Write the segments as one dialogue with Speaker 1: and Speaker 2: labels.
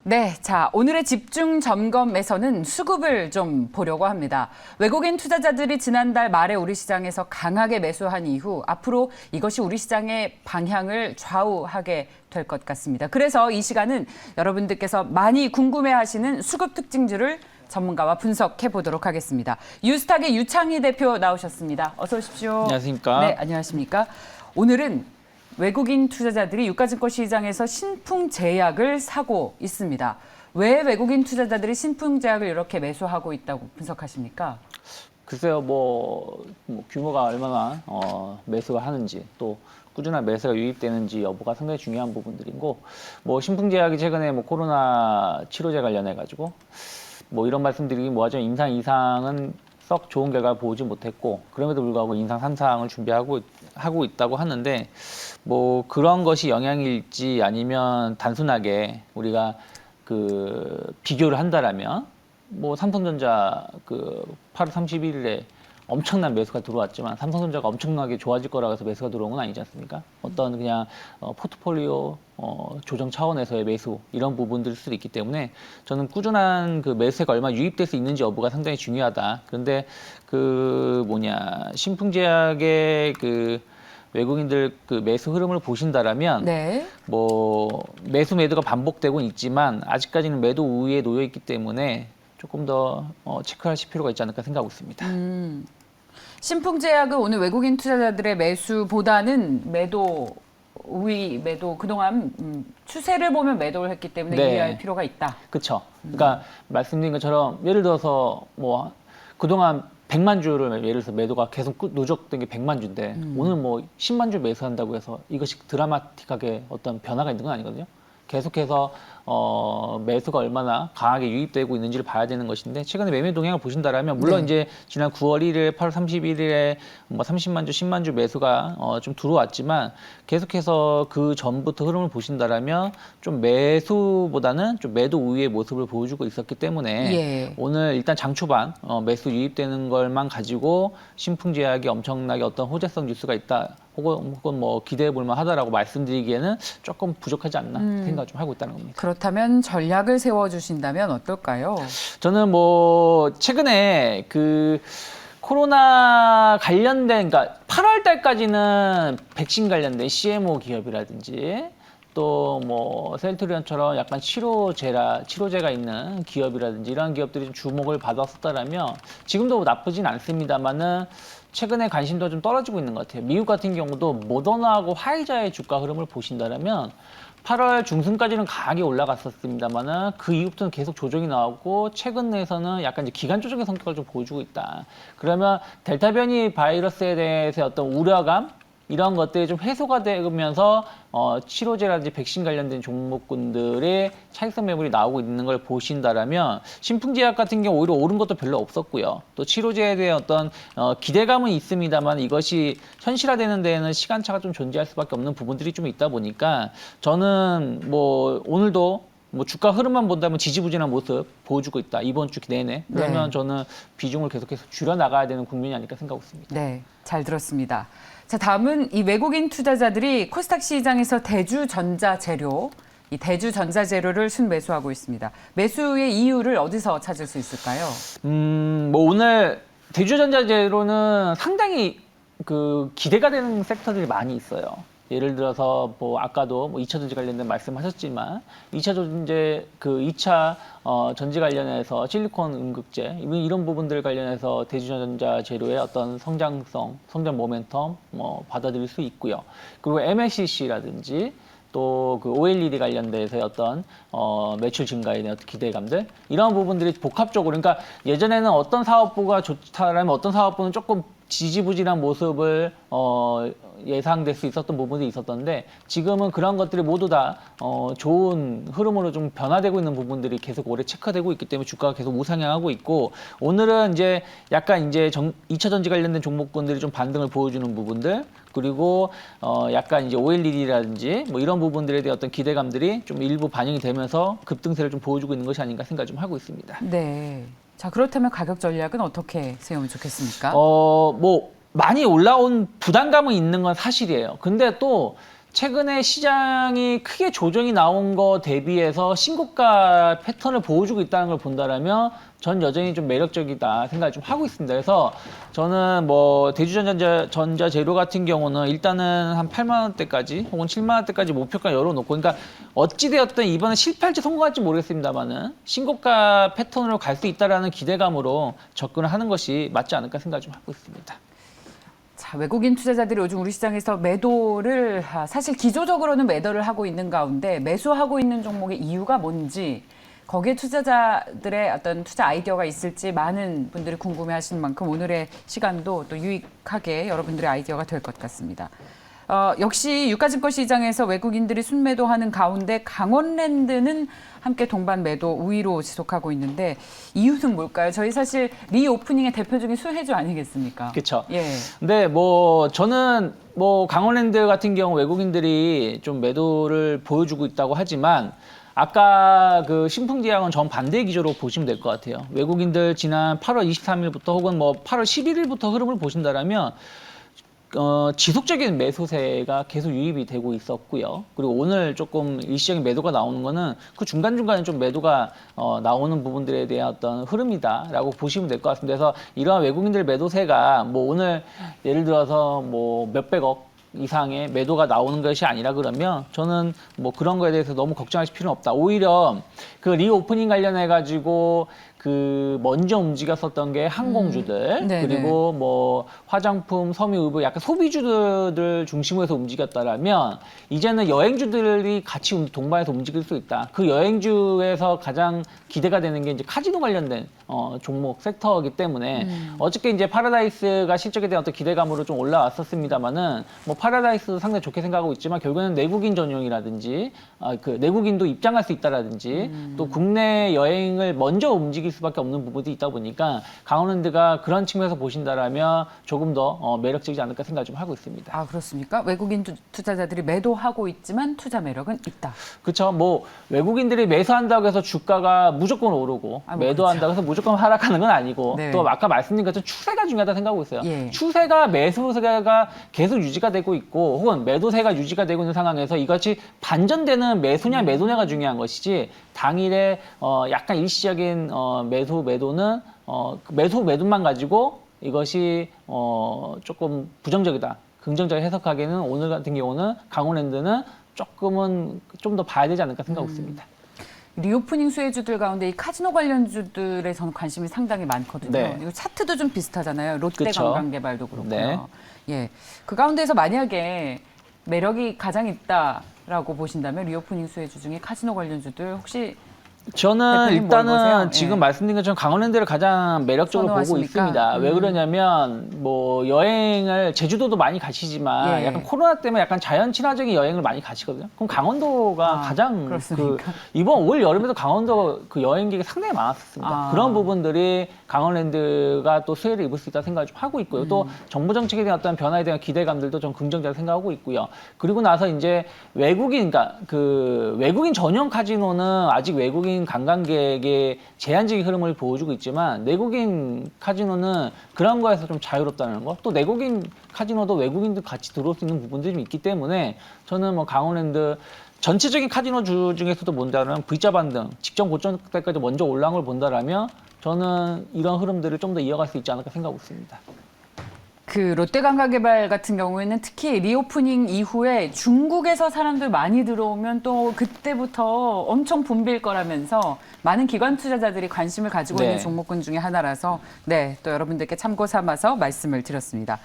Speaker 1: 네, 자, 오늘의 집중 점검에서는 수급을 좀 보려고 합니다. 외국인 투자자들이 지난달 말에 우리 시장에서 강하게 매수한 이후 앞으로 이것이 우리 시장의 방향을 좌우하게 될 것 같습니다. 그래서 이 시간은 여러분들께서 많이 궁금해하시는 수급 특징들을 전문가와 분석해 보도록 하겠습니다. 유스탁의 유창희 대표 나오셨습니다. 어서 오십시오.
Speaker 2: 안녕하십니까?
Speaker 1: 네, 안녕하십니까? 오늘은 외국인 투자자들이 유가증권 시장에서 신풍 제약을 사고 있습니다. 왜 외국인 투자자들이 신풍 제약을 이렇게 매수하고 있다고 분석하십니까?
Speaker 2: 글쎄요, 규모가 얼마나 매수가 하는지 또 꾸준한 매수가 유입되는지 여부가 상당히 중요한 부분들이고, 신풍제약이 최근에 코로나 치료제 관련해 가지고 이런 말씀드리기 뭐하지만 임상 2상은 썩 좋은 결과를 보지 못했고, 그럼에도 불구하고 임상 3상을 준비하고 있다고 하는데, 그런 것이 영향일지 아니면 단순하게 우리가 비교를 한다라면 삼성전자 8월 31일에 엄청난 매수가 들어왔지만 삼성전자가 엄청나게 좋아질 거라고 해서 매수가 들어온 건 아니지 않습니까? 어떤 그냥 포트폴리오 조정 차원에서의 매수 이런 부분들일 수도 있기 때문에 저는 꾸준한 매수가 얼마 유입될 수 있는지 여부가 상당히 중요하다. 그런데 신풍제약의 외국인들 매수 흐름을 보신다라면
Speaker 1: 네.
Speaker 2: 매도가 반복되고 있지만 아직까지는 매도 우위에 놓여 있기 때문에 조금 더 체크하실 필요가 있지 않을까 생각하고 있습니다.
Speaker 1: 신풍제약은 오늘 외국인 투자자들의 매수보다는 그동안 추세를 보면 매도를 했기 때문에
Speaker 2: 네.
Speaker 1: 유의할 필요가 있다.
Speaker 2: 그렇죠. 그러니까 말씀드린 것처럼 예를 들어서 그동안 100만 주를 예를 들어서 매도가 계속 누적된 게 100만 주인데 오늘 10만 주 매수한다고 해서 이것이 드라마틱하게 어떤 변화가 있는 건 아니거든요. 계속해서 매수가 얼마나 강하게 유입되고 있는지를 봐야 되는 것인데, 최근에 매매 동향을 보신다라면 물론 이제 지난 9월 1일, 8월 31일에 30만 주, 10만 주 매수가 좀 들어왔지만 계속해서 그 전부터 흐름을 보신다라면 좀 매수보다는 좀 매도 우위의 모습을 보여주고 있었기 때문에 오늘 일단 장 초반 매수 유입되는 걸만 가지고 신풍제약이 엄청나게 어떤 호재성 뉴스가 있다. 혹은 기대해 볼 만하다라고 말씀드리기에는 조금 부족하지 않나 생각을 좀 하고 있다는 겁니다.
Speaker 1: 그렇다면 전략을 세워주신다면 어떨까요?
Speaker 2: 저는 최근에 코로나 관련된, 그러니까 8월 달까지는 백신 관련된 CMO 기업이라든지 또 셀트리온처럼 약간 치료제가 있는 기업이라든지 이런 기업들이 좀 주목을 받았었다라면 지금도 나쁘진 않습니다만은 최근에 관심도가 좀 떨어지고 있는 것 같아요. 미국 같은 경우도 모더나하고 화이자의 주가 흐름을 보신다면 8월 중순까지는 강하게 올라갔었습니다만은 그 이후부터는 계속 조정이 나오고 최근 내에서는 약간 이제 기간 조정의 성격을 좀 보여주고 있다. 그러면 델타 변이 바이러스에 대해서 어떤 우려감 이런 것들이 좀 해소가 되면서 치료제라든지 백신 관련된 종목군들의 차익성 매물이 나오고 있는 걸 보신다라면 신풍제약 같은 경우 오히려 오른 것도 별로 없었고요. 또 치료제에 대한 어떤 기대감은 있습니다만 이것이 현실화되는 데에는 시간차가 좀 존재할 수밖에 없는 부분들이 좀 있다 보니까 저는 오늘도 주가 흐름만 본다면 지지부진한 모습 보여주고 있다. 이번 주 내내. 그러면 저는 비중을 계속해서 줄여 나가야 되는 국면이 아닐까 생각하고 있습니다.
Speaker 1: 네, 잘 들었습니다. 자, 다음은 이 외국인 투자자들이 코스닥 시장에서 대주전자재료를 순매수하고 있습니다. 매수의 이유를 어디서 찾을 수 있을까요?
Speaker 2: 오늘 대주전자재료는 상당히 기대가 되는 섹터들이 많이 있어요. 예를 들어서 아까도 2차 전지 관련된 말씀하셨지만 2차 전지 관련해서 실리콘 음극재 이런 부분들 관련해서 대주전자 재료의 어떤 성장 모멘텀 받아들일 수 있고요. 그리고 MLCC라든지 또 OLED 관련돼서의 어떤 매출 증가에 대한 기대감들 이런 부분들이 복합적으로, 그러니까 예전에는 어떤 사업부가 좋다라면 어떤 사업부는 조금 지지부진한 모습을 예상될 수 있었던 부분이 있었던데 지금은 그런 것들이 모두 다 좋은 흐름으로 좀 변화되고 있는 부분들이 계속 올해 체크되고 있기 때문에 주가가 계속 우상향하고 있고, 오늘은 이제 약간 2차 전지 관련된 종목군들이 좀 반등을 보여주는 부분들, 그리고 약간 이제 OLED라든지 이런 부분들에 대한 어떤 기대감들이 좀 일부 반영이 되면서 급등세를 좀 보여주고 있는 것이 아닌가 생각을 좀 하고 있습니다.
Speaker 1: 네. 자, 그렇다면 가격 전략은 어떻게 세우면 좋겠습니까?
Speaker 2: 많이 올라온 부담감은 있는 건 사실이에요. 근데 또 최근에 시장이 크게 조정이 나온 거 대비해서 신고가 패턴을 보여주고 있다는 걸 본다라면 전 여전히 좀 매력적이다 생각을 좀 하고 있습니다. 그래서 저는 뭐 대주전자 재료 같은 경우는 일단은 한 8만 원대까지 혹은 7만 원대까지 목표가 열어놓고, 그러니까 어찌되었든 이번에 실패할지 성공할지 모르겠습니다만은 신고가 패턴으로 갈 수 있다라는 기대감으로 접근을 하는 것이 맞지 않을까 생각을 좀 하고 있습니다.
Speaker 1: 자, 외국인 투자자들이 요즘 우리 시장에서 매도를 사실 기조적으로는 매도를 하고 있는 가운데 매수하고 있는 종목의 이유가 뭔지, 거기에 투자자들의 어떤 투자 아이디어가 있을지 많은 분들이 궁금해하시는 만큼 오늘의 시간도 또 유익하게 여러분들의 아이디어가 될 것 같습니다. 역시 유가증권 시장에서 외국인들이 순매도하는 가운데 강원랜드는 함께 동반 매도 우위로 지속하고 있는데 이유는 뭘까요? 저희 사실 리오프닝의 대표적인 수혜주 아니겠습니까?
Speaker 2: 그렇죠.
Speaker 1: 예.
Speaker 2: 근데 뭐 저는 뭐 강원랜드 같은 경우 외국인들이 좀 매도를 보여주고 있다고 하지만 아까 그 신풍제약은 정반대 기조로 보시면 될 것 같아요. 외국인들 지난 8월 23일부터 혹은 뭐 8월 11일부터 흐름을 보신다라면 지속적인 매수세가 계속 유입이 되고 있었고요. 그리고 오늘 조금 일시적인 매도가 나오는 거는 그 중간중간에 좀 매도가 나오는 부분들에 대한 어떤 흐름이다라고 보시면 될 것 같습니다. 그래서 이러한 외국인들 매도세가 뭐 오늘 예를 들어서 뭐 몇백억 이상의 매도가 나오는 것이 아니라 그러면 저는 뭐 그런 거에 대해서 너무 걱정하실 필요는 없다. 오히려 그 리오프닝 관련해 가지고 그 먼저 움직였었던 게 항공주들 그리고 뭐 화장품, 섬유, 의류 약간 소비주들 중심으로 해서 움직였다라면 이제는 여행주들이 같이 동반해서 움직일 수 있다. 그 여행주에서 가장 기대가 되는 게 이제 카지노 관련된 종목 섹터이기 때문에 어저께 이제 파라다이스가 실적에 대한 어떤 기대감으로 좀 올라왔었습니다만은 뭐 파라다이스 상당히 좋게 생각하고 있지만 결국에는 내국인 전용이라든지 그 내국인도 입장할 수 있다라든지 또 국내 여행을 먼저 움직일 수밖에 없는 부분이 있다 보니까 강원랜드가 그런 측면에서 보신다라면 조금 더 매력적이지 않을까 생각을 좀 하고 있습니다.
Speaker 1: 아, 그렇습니까? 외국인 투자자들이 매도하고 있지만 투자 매력은 있다.
Speaker 2: 그렇죠. 뭐 외국인들이 매수한다고 해서 주가가 무조건 오르고 매도한다고 해서 무조건 하락하는 건 아니고
Speaker 1: 네.
Speaker 2: 또 아까 말씀드린 것처럼 추세가 중요하다 생각하고 있어요.
Speaker 1: 예.
Speaker 2: 추세가 매수세가 계속 유지가 되고 있고 혹은 매도세가 유지가 되고 있는 상황에서 이것이 반전되는 매수냐 매도냐가 중요한 것이지 당일에 약간 일시적인 매도는 매도만 가지고 이것이 조금 부정적이다. 긍정적으로 해석하기에는 오늘 같은 경우는 강원랜드는 조금은 좀 더 봐야 되지 않을까 생각하고 있습니다.
Speaker 1: 리오프닝 수혜주들 가운데 이 카지노 관련주들에 저는 관심이 상당히 많거든요.
Speaker 2: 네.
Speaker 1: 이거 차트도 좀 비슷하잖아요. 롯데
Speaker 2: 그쵸.
Speaker 1: 관광개발도 그렇고요.
Speaker 2: 네.
Speaker 1: 예, 그 가운데서 만약에 매력이 가장 있다라고 보신다면 리오프닝 수혜주 중에 카지노 관련주들 혹시
Speaker 2: 저는
Speaker 1: 대표님 뭘 보세요?
Speaker 2: 일단은 지금
Speaker 1: 예.
Speaker 2: 말씀드린 것처럼 강원랜드를 가장 매력적으로 보고
Speaker 1: 선호하십니까?
Speaker 2: 있습니다. 왜 그러냐면 뭐 여행을 제주도도 많이 가시지만
Speaker 1: 예.
Speaker 2: 약간 코로나 때문에 약간 자연 친화적인 여행을 많이 가시거든요. 그럼 강원도가 가장
Speaker 1: 그렇습니까?
Speaker 2: 이번 올 여름에도 강원도 그 여행객이 상당히 많았습니다. 그런 부분들이 강원랜드가 또 수혜를 입을 수 있다 생각을 좀 하고 있고요. 또 정부 정책에 대한 어떤 변화에 대한 기대감들도 좀 긍정적으로 생각하고 있고요. 그리고 나서 이제 그러니까 그 외국인 전용 카지노는 아직 외국인 관광객의 제한적인 흐름을 보여주고 있지만 내국인 카지노는 그런 거에서 좀 자유롭다는 거. 또 내국인 카지노도 외국인들 같이 들어올 수 있는 부분들이 좀 있기 때문에 저는 뭐 강원랜드 전체적인 카지노주 중에서도 본다면 V자 반등, 직전 고점대까지 먼저 올라온 걸 본다라면 저는 이런 흐름들을 좀 더 이어갈 수 있지 않을까 생각하고 있습니다.
Speaker 1: 그 롯데관광개발 같은 경우에는 특히 리오프닝 이후에 중국에서 사람들 많이 들어오면 또 그때부터 엄청 붐빌 거라면서 많은 기관 투자자들이 관심을 가지고 있는 종목군 중에 하나라서 또 여러분들께 참고 삼아서 말씀을 드렸습니다.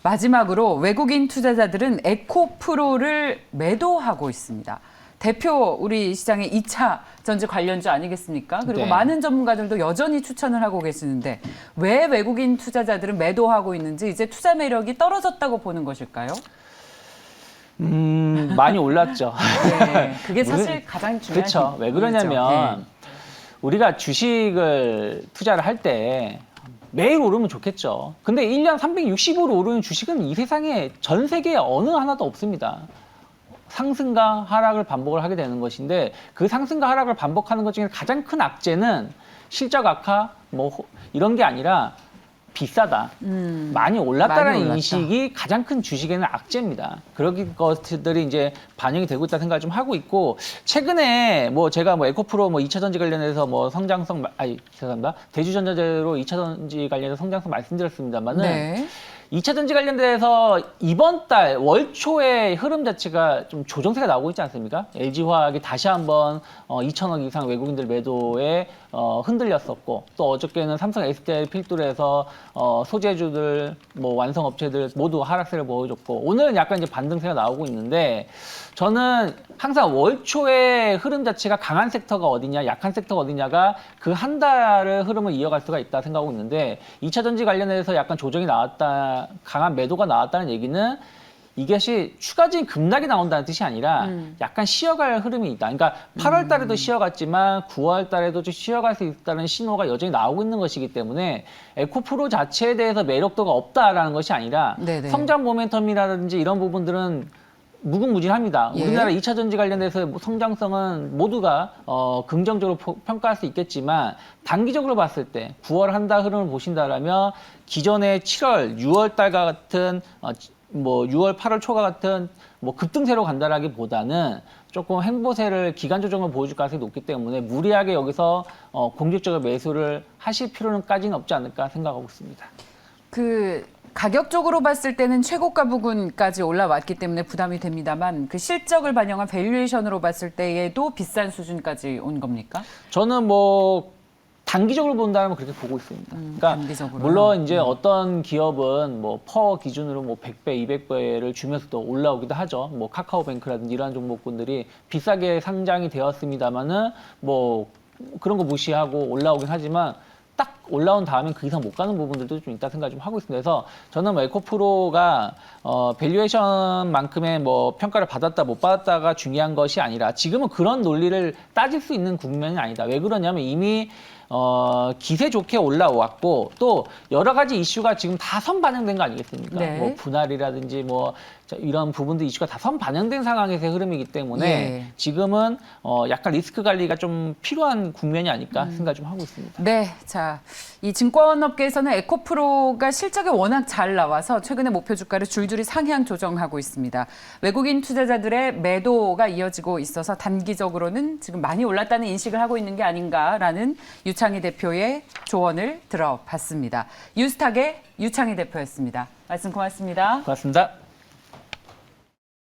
Speaker 1: 마지막으로 외국인 투자자들은 에코프로를 매도하고 있습니다. 대표 우리 시장의 2차 전지 관련주 아니겠습니까? 그리고 많은 전문가들도 여전히 추천을 하고 계시는데 왜 외국인 투자자들은 매도하고 있는지 이제 투자 매력이 떨어졌다고 보는 것일까요?
Speaker 2: 많이 올랐죠.
Speaker 1: 네, 그게 사실 가장 중요한
Speaker 2: 그렇죠. 왜 그러냐면 우리가 주식을 투자를 할 때 매일 오르면 좋겠죠. 근데 1년 365일 오르는 주식은 이 세상에 전 세계에 어느 하나도 없습니다. 상승과 하락을 반복을 하게 되는 것인데 그 상승과 하락을 반복하는 것 중에 가장 큰 악재는 실적 악화 뭐 이런 게 아니라 비싸다, 많이 올랐다는
Speaker 1: 많이 올랐다.
Speaker 2: 인식이 가장 큰 주식에는 악재입니다. 그런 것들이 이제 반영이 되고 있다 생각을 좀 하고 있고, 최근에 뭐 제가 뭐 에코프로 뭐 2차 전지 관련해서 뭐 성장성, 죄송합니다. 대주전자재로 2차 전지 관련해서 성장성 말씀드렸습니다만은
Speaker 1: 네.
Speaker 2: 2차 전지 관련돼서 이번 달 월 초의 흐름 자체가 좀 조정세가 나오고 있지 않습니까? LG화학이 다시 한번 2천억 이상 외국인들 매도에 흔들렸었고, 또 어저께는 삼성 SDI 필두로 해서 소재주들, 뭐 완성업체들 모두 하락세를 보여줬고, 오늘은 약간 이제 반등세가 나오고 있는데, 저는 항상 월 초의 흐름 자체가 강한 섹터가 어디냐, 약한 섹터가 어디냐가 그 한 달의 흐름을 이어갈 수가 있다 생각하고 있는데, 2차 전지 관련해서 약간 조정이 나왔다, 강한 매도가 나왔다는 얘기는 이것이 추가적인 급락이 나온다는 뜻이 아니라 약간 쉬어갈 흐름이 있다. 그러니까 8월 달에도 쉬어갔지만 9월 달에도 좀 쉬어갈 수 있다는 신호가 여전히 나오고 있는 것이기 때문에 에코프로 자체에 대해서 매력도가 없다라는 것이 아니라
Speaker 1: 네네.
Speaker 2: 성장 모멘텀이라든지 이런 부분들은 무궁무진합니다.
Speaker 1: 예.
Speaker 2: 우리나라 2차 전지 관련돼서 성장성은 모두가 긍정적으로 평가할 수 있겠지만, 단기적으로 봤을 때 9월 한 달 흐름을 보신다라면 기존의 7월, 6월 달 같은 뭐 6월, 8월 초과 같은 뭐 급등세로 간다라기보다는 조금 행보세를 기간 조정을 보여줄 가능성이 높기 때문에 무리하게 여기서 공격적인 매수를 하실 필요는까지는 없지 않을까 생각하고 있습니다.
Speaker 1: 그 가격적으로 봤을 때는 최고가 부근까지 올라왔기 때문에 부담이 됩니다만 그 실적을 반영한 밸류에이션으로 봤을 때에도 비싼 수준까지 온 겁니까?
Speaker 2: 저는 뭐 단기적으로 본다면 그렇게 보고 있습니다. 그러니까
Speaker 1: 단기적으로요?
Speaker 2: 물론 이제 어떤 기업은 뭐 퍼 기준으로 뭐 100배, 200배를 주면서도 올라오기도 하죠. 뭐 카카오뱅크라든지 이러한 종목군들이 비싸게 상장이 되었습니다만은 뭐 그런 거 무시하고 올라오긴 하지만, 딱 올라온 다음엔 그 이상 못 가는 부분들도 좀 있다 생각 좀 하고 있습니다. 그래서 저는 뭐 에코프로가 밸류에이션만큼의 뭐 평가를 받았다 못 받았다가 중요한 것이 아니라, 지금은 그런 논리를 따질 수 있는 국면이 아니다. 왜 그러냐면 이미 기세 좋게 올라왔고, 또 여러 가지 이슈가 지금 다 선반영된 거 아니겠습니까?
Speaker 1: 네.
Speaker 2: 뭐 분할이라든지 뭐 이런 부분들 이슈가 다 선반영된 상황에서의 흐름이기 때문에
Speaker 1: 예.
Speaker 2: 지금은 약간 리스크 관리가 좀 필요한 국면이 아닐까 생각 좀 하고 있습니다.
Speaker 1: 네, 자, 이 증권업계에서는 에코프로가 실적이 워낙 잘 나와서 최근에 목표 주가를 줄줄이 상향 조정하고 있습니다. 외국인 투자자들의 매도가 이어지고 있어서 단기적으로는 지금 많이 올랐다는 인식을 하고 있는 게 아닌가라는 유창희 대표의 조언을 들어봤습니다. 유스탁의 유창희 대표였습니다. 말씀 고맙습니다.
Speaker 2: 고맙습니다.